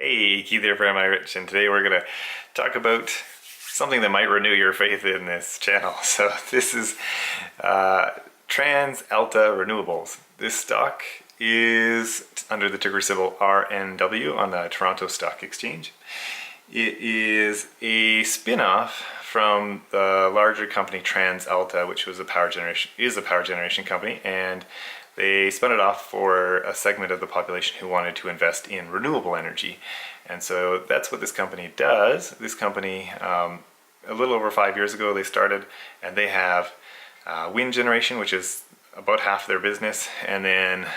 Hey, Keith here from Rich, and today we're going to talk about something that might renew your faith in this channel. So this is TransAlta Renewables. This stock is under the ticker symbol RNW on the Toronto Stock Exchange. It is a spin-off from the larger company TransAlta, which was a power generation company, and they spun it off for a segment of the population who wanted to invest in renewable energy. And so that's what this company does. This company, a little over 5 years ago, they started, and they have wind generation, which is about half their business, and then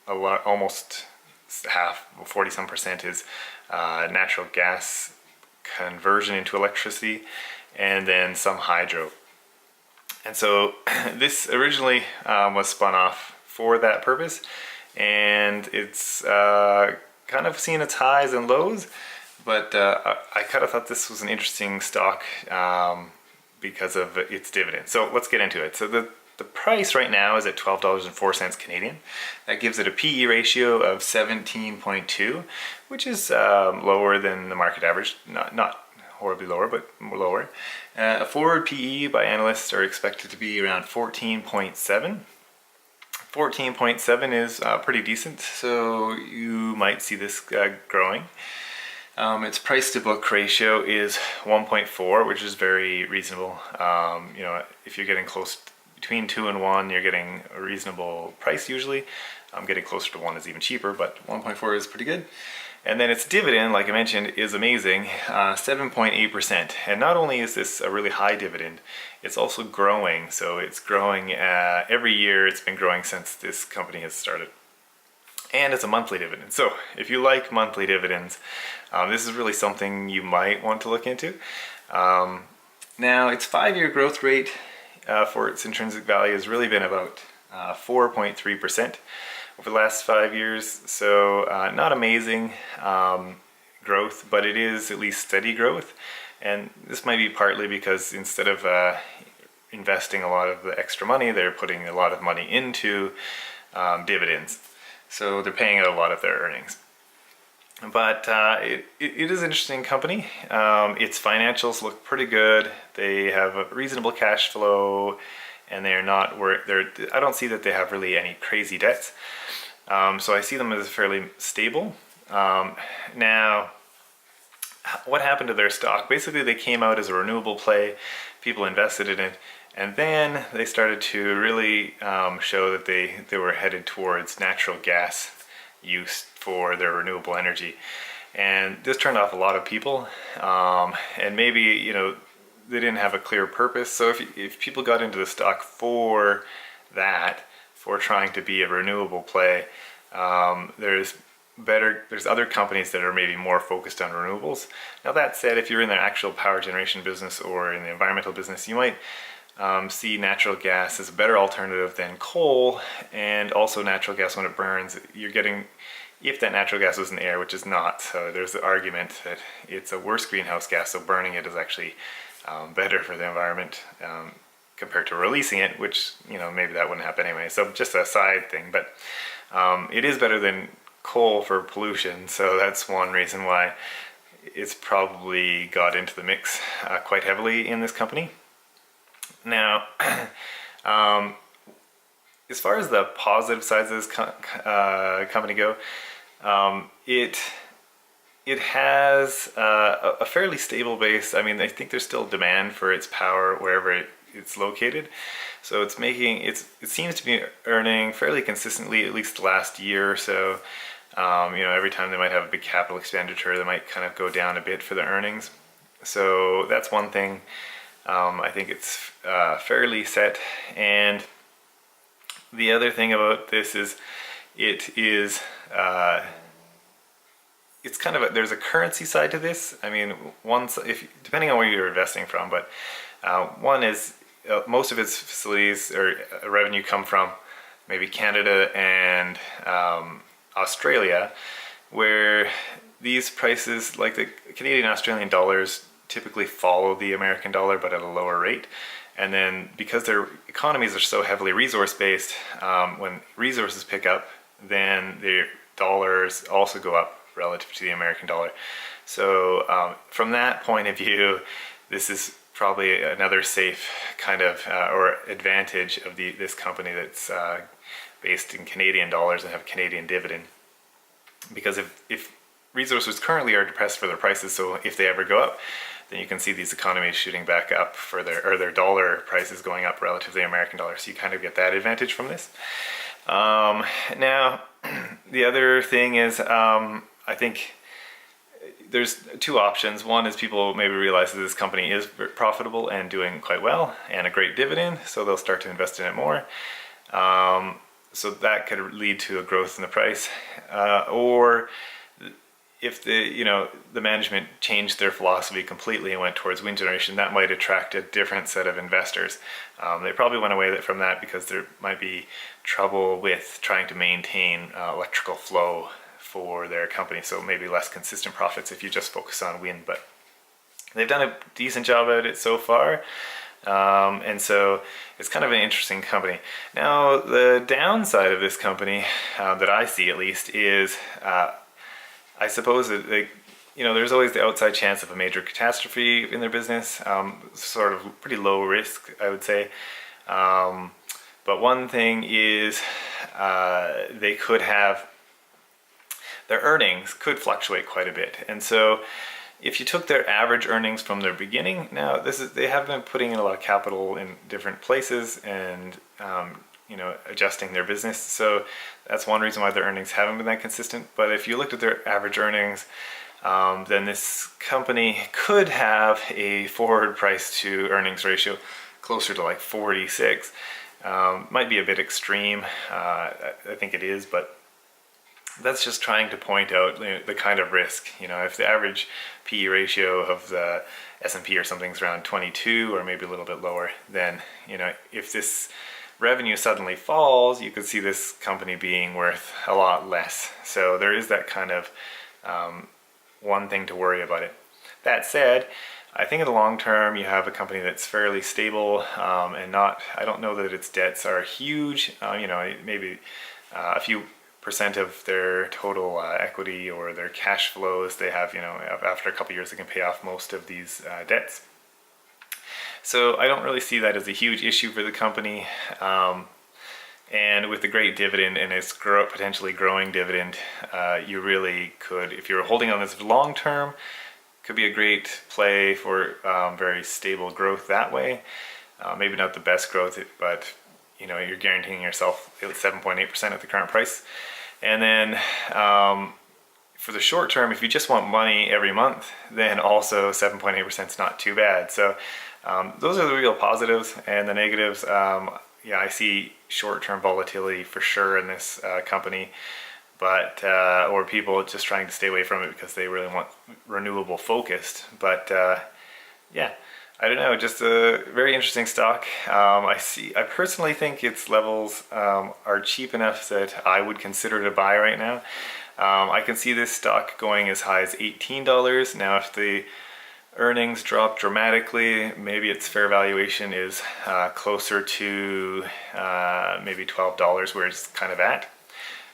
almost half, 40-some%, is natural gas conversion into electricity, and then some hydro. And so this originally was spun off for that purpose, and it's kind of seen its highs and lows, but I kind of thought this was an interesting stock because of its dividend. So let's get into it. So the price right now is at $12.04 Canadian. That gives it a PE ratio of 17.2, which is lower than the market average, not horribly lower, but lower. A forward PE by analysts are expected to be around 14.7. 14.7 is pretty decent, so you might see this growing. Its price to book ratio is 1.4, which is very reasonable. If you're getting close between 2 and 1, you're getting a reasonable price usually. Getting closer to 1 is even cheaper, but 1.4 is pretty good. And then its dividend, like I mentioned, is amazing, 7.8%. And not only is this a really high dividend, it's also growing. So it's growing every year. It's been growing since this company has started. And it's a monthly dividend. So if you like monthly dividends, this is really something you might want to look into. Now, its 5-year growth rate for its intrinsic value has really been about 4.3%. over the last 5 years, so not amazing growth, but it is at least steady growth. And this might be partly because instead of investing a lot of the extra money, they're putting a lot of money into dividends. So they're paying out a lot of their earnings. But it is an interesting company. Its financials look pretty good. They have a reasonable cash flow, and they're not I don't see that they have really any crazy debts. So I see them as fairly stable. Now, what happened to their stock? Basically, they came out as a renewable play. People invested in it, and then they started to really show that they were headed towards natural gas use for their renewable energy. And this turned off a lot of people, and maybe, they didn't have a clear purpose. So if people got into the stock for that, for trying to be a renewable play, there's other companies that are maybe more focused on renewables. Now that said, if you're in the actual power generation business or in the environmental business, you might see natural gas as a better alternative than coal. And also natural gas, when it burns, you're getting, if that natural gas was in the air, which is not, so there's the argument that it's a worse greenhouse gas, so burning it is actually better for the environment compared to releasing it, which, maybe that wouldn't happen anyway. So just a side thing, but it is better than coal for pollution. So that's one reason why it's probably got into the mix quite heavily in this company. Now, as far as the positive sides of this company go, it has a fairly stable base. I mean, I think there's still demand for its power wherever it's located. So it seems to be earning fairly consistently, at least the last year or so. Every time they might have a big capital expenditure, they might kind of go down a bit for the earnings. So that's one thing. I think it's fairly set. And the other thing about this is it's kind of there's a currency side to this. I mean, depending on where you're investing from, but one is most of its facilities or revenue come from maybe Canada and Australia, where these prices, like the Canadian Australian dollars, typically follow the American dollar, but at a lower rate. And then because their economies are so heavily resource-based, when resources pick up, then their dollars also go up relative to the American dollar. So from that point of view, this is probably another safe kind of or advantage of this company that's based in Canadian dollars and have a Canadian dividend. Because if resources currently are depressed for their prices, so if they ever go up, then you can see these economies shooting back up for their dollar prices going up relative to the American dollar. So you kind of get that advantage from this. Now, the other thing is, I think there's two options. One is people maybe realize that this company is profitable and doing quite well and a great dividend, so they'll start to invest in it more. So that could lead to a growth in the price. Or if the management changed their philosophy completely and went towards wind generation, that might attract a different set of investors. They probably went away from that because there might be trouble with trying to maintain electrical flow for their company, so maybe less consistent profits if you just focus on wind. But they've done a decent job at it so far, and so it's kind of an interesting company. Now, the downside of this company, that I see at least, is I suppose that there's always the outside chance of a major catastrophe in their business, sort of pretty low risk, I would say. But one thing is they could have, their earnings could fluctuate quite a bit. And so if you took their average earnings from their beginning, now they have been putting in a lot of capital in different places and adjusting their business. So that's one reason why their earnings haven't been that consistent. But if you looked at their average earnings, then this company could have a forward price to earnings ratio closer to like 46. Might be a bit extreme, I think it is, but that's just trying to point out the kind of risk. If the average PE ratio of the S&P or something's around 22 or maybe a little bit lower, then if this revenue suddenly falls, you could see this company being worth a lot less. So there is that kind of one thing to worry about it. That said, I think in the long term you have a company that's fairly stable and I don't know that its debts are huge. Maybe a few percent of their total equity or their cash flows they have, after a couple of years they can pay off most of these debts. So I don't really see that as a huge issue for the company. And with the great dividend and its potentially growing dividend, you really could, if you're holding on this long term, could be a great play for very stable growth that way. Maybe not the best growth, but you're guaranteeing yourself 7.8% at the current price. And then for the short term, if you just want money every month, then also 7.8% is not too bad. So those are the real positives, and the negatives, I see short-term volatility for sure in this company, but or people just trying to stay away from it because they really want renewable focused. But I don't know, just a very interesting stock. I personally think its levels are cheap enough that I would consider to buy right now. I can see this stock going as high as $18. Now, if the earnings drop dramatically, maybe its fair valuation is closer to maybe $12 where it's kind of at.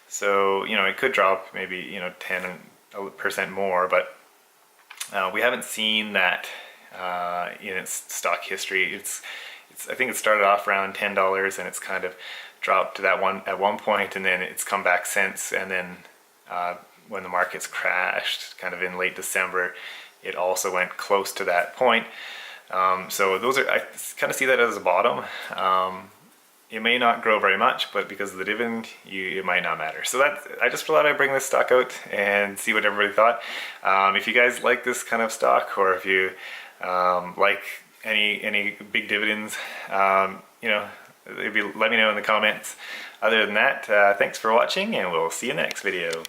So, it could drop maybe, 10% more, but we haven't seen that in its stock history. I think it started off around $10 and it's kind of dropped to that at one point, and then it's come back since. And then when the markets crashed kind of in late December, it also went close to that point. So I kind of see that as a bottom. It may not grow very much, but because of the dividend, it might not matter. So I just thought I'd bring this stock out and see what everybody thought. If you guys like this kind of stock, or if you like any big dividends, let me know in the comments. Other than that, thanks for watching, and we'll see you in the next video.